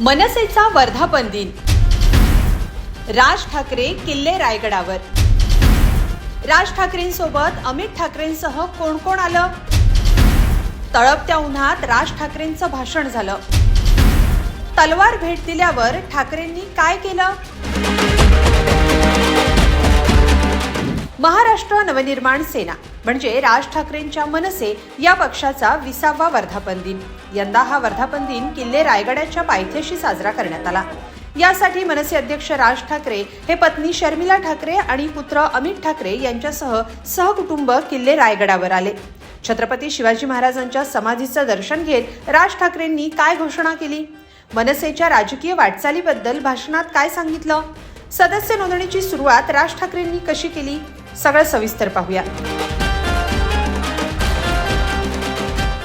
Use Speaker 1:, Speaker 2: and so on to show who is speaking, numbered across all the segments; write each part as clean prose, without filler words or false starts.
Speaker 1: मनसेचा वर्धापन दिन. राज ठाकरे किल्ले रायगडावर. राज ठाकरेंसोबत अमित ठाकरेंसह कोण कोण आलं? तळपत्या उन्हात राज ठाकरेंचं भाषण झालं. तलवार भेट दिल्यावर ठाकरेंनी काय केलं? महाराष्ट्र नवनिर्माण सेना म्हणजे राज ठाकरेंच्या मनसे या पक्षाचा 20वा वर्धापन दिन. यंदा हा वर्धापन दिन किल्ले रायगडाच्या पायथ्याशी साजरा करण्यात आला. यासाठी मनसे अध्यक्ष राज ठाकरे हे पत्नी शर्मिला ठाकरे आणि पुत्र अमित ठाकरे यांच्यासह सहकुटुंब किल्ले रायगडावर आले. छत्रपती शिवाजी महाराजांच्या समाधीचं दर्शन घेत राज ठाकरेंनी काय घोषणा केली? मनसेच्या राजकीय वाटचालीबद्दल भाषणात काय सांगितलं? सदस्य नोंदणीची सुरुवात राज ठाकरेंनी कशी केली? सगळं सविस्तर पाहूया.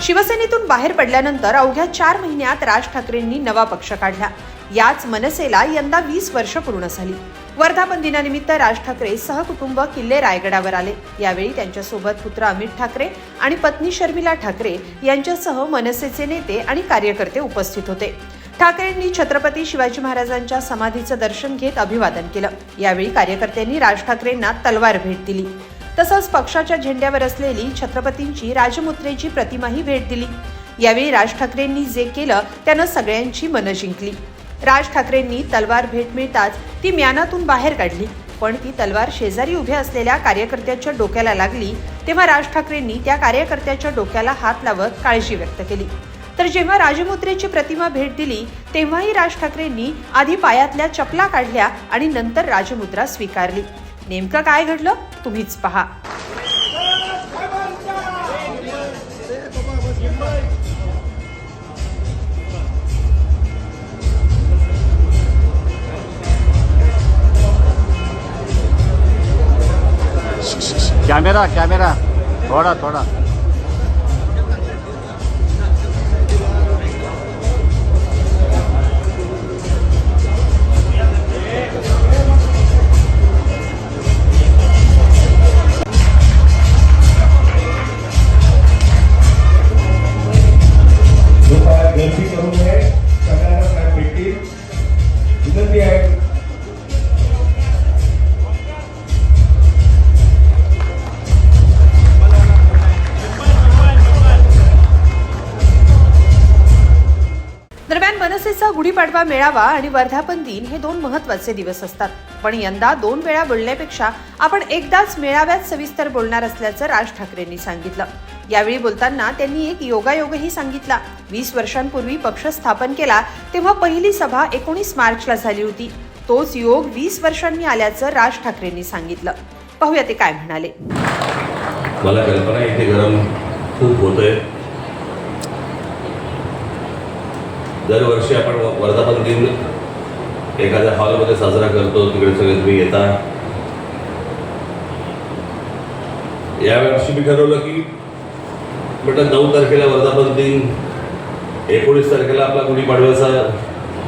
Speaker 1: शिवसेनेतून बाहेर पडल्यानंतर अवघ्या 4 महिन्यात राज ठाकरेंनी नवा पक्ष काढला. याच मनसेला यंदा 20 वर्ष पूर्ण झाली. वर्धापन दिनानिमित्त राज ठाकरे सहकुटुंब किल्ले रायगडावर आले. यावेळी त्यांच्यासोबत पुत्र अमित ठाकरे आणि पत्नी शर्मिला ठाकरे यांच्यासह मनसेचे नेते आणि कार्यकर्ते उपस्थित होते. ठाकरेंनी छत्रपती शिवाजी महाराजांच्या समाधीचं दर्शन घेत अभिवादन केलं. यावेळी कार्यकर्त्यांनी राज ठाकरेंना तलवार भेट दिली. तसंच पक्षाच्या झेंड्यावर असलेली छत्रपतींची राजमुद्रेची प्रतिमाही भेट दिली. यावेळी राज ठाकरेंनी जे केलं त्यानं सगळ्यांची मनं जिंकली. राज ठाकरेंनी तलवार भेट मिळताच ती म्यानातून बाहेर काढली, पण ती तलवार शेजारी उभ्या असलेल्या कार्यकर्त्याच्या डोक्याला लागली. तेव्हा राज ठाकरेंनी त्या कार्यकर्त्याच्या डोक्याला हात लावत काळजी व्यक्त केली. तर जेव्हा राजमुद्रेची प्रतिमा भेट दिली तेव्हाही राज ठाकरेंनी आधी पायातल्या चपला काढल्या आणि नंतर राजमुद्रा स्वीकारली. नेमकं काय घडलं तुम्हीच पहा.
Speaker 2: कॅमेरा थोडा
Speaker 3: गर्दी करू नये. सगळ्यांना काय भेटतील विनंती आहे.
Speaker 1: दरम्यान मनसेचा गुढीपाडवा मेळावा आणि वर्धापन दिन हे 2 महत्त्वाचे दिवस असतात. पण यंदा 2 वेळा बोलण्यापेक्षा आपण एकदाच मेळाव्यात सविस्तर बोलणार असल्याचं राज ठाकरेंनी सांगितलं. यावेळी बोलताना त्यांनी एक योगायोगही सांगितला. 20 वर्षांपूर्वी पक्ष स्थापन केला तेव्हा पहिली सभा 19 मार्चला झाली होती. तोच योग 20 वर्षांनी आल्याचं राज ठाकरेंनी सांगितलं. पाहूया ते काय म्हणाले.
Speaker 4: मला कल्पना इथे गरम खूप होतंय. दरवर्षी आपण वर्धापन दिन एखाद्या हॉलमध्ये साजरा करतो, तिकडे सगळे तुम्ही येता. यावर्षी मी ठरवलं की म्हटलं 9 तारखेला वर्धापन दिन, 19 तारखेला आपला गुढीपाडव्याचा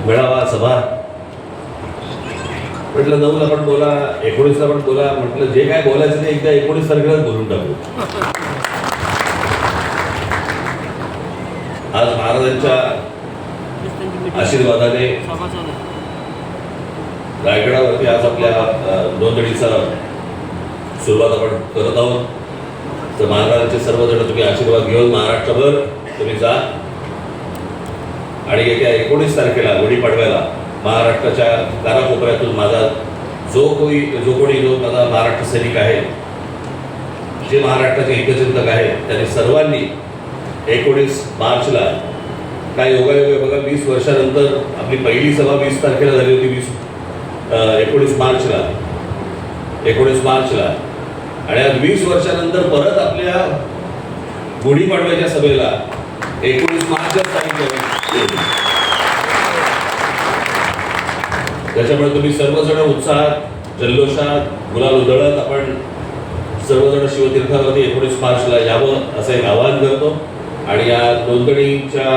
Speaker 4: मेळावा सभा. म्हटलं 9ला पण बोला, 19ला पण बोला. म्हटलं जे काय बोलायचं ते एकदा 19 तारखेलाच बोलून टाकू. आज महाराजांच्या आशीर्वादाने रायगडावरती आज आपल्या नोंदणीचा सुरुवात आपण करत आहोत. तर महाराजांचे सर्वजण तुम्ही आशीर्वाद घेऊन महाराष्ट्रभर तुम्ही जा आणि येत्या 19 तारखेला गुढीपाडव्याला महाराष्ट्राच्या कानाकोपऱ्यातून माझा जो कोणी माझा महाराष्ट्र सैनिक आहे, जे महाराष्ट्राचे हितचिंतक आहेत, त्यांनी सर्वांनी 19 मार्चला काय योगायोग आहे बघा. 20 वर्षानंतर आपली पहिली सभा 20 तारखेला झाली होती. 19 मार्चला आणि आज 20 वर्षानंतर परत आपल्या गुढीपाडव्याच्या सभेला 19 मार्चच तारीख आहे. त्याच्यामुळे तुम्ही सर्वजण उत्साहात, जल्लोषात, गुलाल उधळत आपण सर्वजण शिवतीर्थावरती 19 मार्चला यावं असं एक आवाहन करतो. आणि या नोंदणीच्या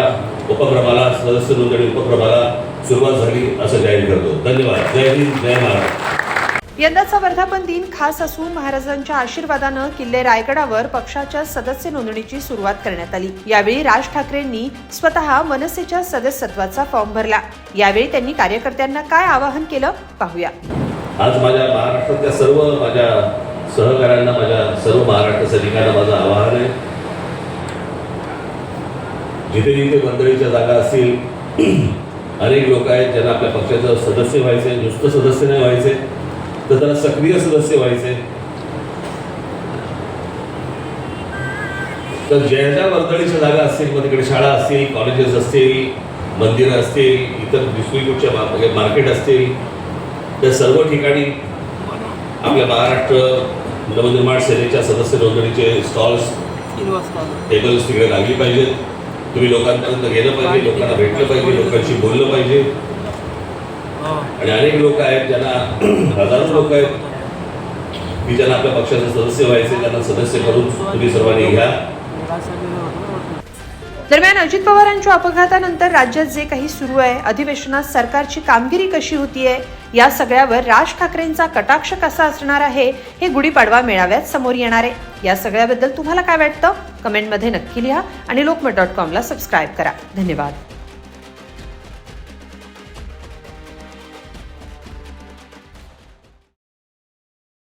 Speaker 4: उपक्रमाला, सदस्य नोंदणी उपक्रमाला सुरुवात झाली असं जाहीर करतो. धन्यवाद. जय हिंद, जय महाराष्ट्र.
Speaker 1: यंदाचा वर्धापन दिन खास असून महाराजांच्या आशीर्वादानं किल्ले रायगडावर पक्षाच्या सदस्य नोंदणीची सुरुवात करण्यात आली। यावेळी राज ठाकरेंनी स्वतः मनसेच्या सदस्यत्वाचा फॉर्म भरला। यावेळी त्यांनी कार्यकर्त्यांना काय आवाहन केलं पाहूया।
Speaker 4: आज माझ्या महाराष्ट्रातल्या सर्व माझ्या सहकाऱ्यांना, माझ्या सर्व महाराष्ट्र सैनिकांना माझं आवाहन आहे, जिथे जिथे मंडळीच्या जागा असतील, अनेक लोक आहेत ज्यांना आपल्या पक्षाचं सदस्य व्हायचे, नुसतं सदस्य नाही व्हायचे तर त्याला सक्रिय सदस्य व्हायचे। तर ज्या ज्या वर्दळीच्या जागा असतील, मग तिकडे शाळा असतील, कॉलेजेस असतील, मंदिरं असतील, इतर डिस्ट्रिक्टच्या मार्केट असतील, त्या सर्व ठिकाणी आपल्या महाराष्ट्र नवनिर्माण सेनेच्या सदस्य नोंदणीचे स्टॉल्स, टेबल्स तिकडे लागली पाहिजेत। तुम्ही लोकांपर्यंत गेलं पाहिजे, लोकांना भेटलं पाहिजे, लोकांशी बोललं पाहिजे। आणि अनेक लोक आहेत ज्यांना, हजारो लोक आहेत की ज्यांना आपल्या पक्षाचे सदस्य व्हायचे, त्यांना सदस्य करून तुम्ही सर्वांनी घ्या।
Speaker 1: दरम्यान अजित पवारांच्या अपघातानंतर राज्यात जे काही सुरू आहे, अधिवेशनात सरकारची कामगिरी कशी होतीये, या सगळ्यावर राज ठाकरेंचा कटाक्ष कसा असणार आहे हे गुढीपाडवा मेळाव्यात समोर येणार आहे। या सगळ्याबद्दल तुम्हाला काय वाटतं? कमेंटमध्ये नक्की लिहा आणि lokmat.com ला सबस्क्राईब करा। धन्यवाद।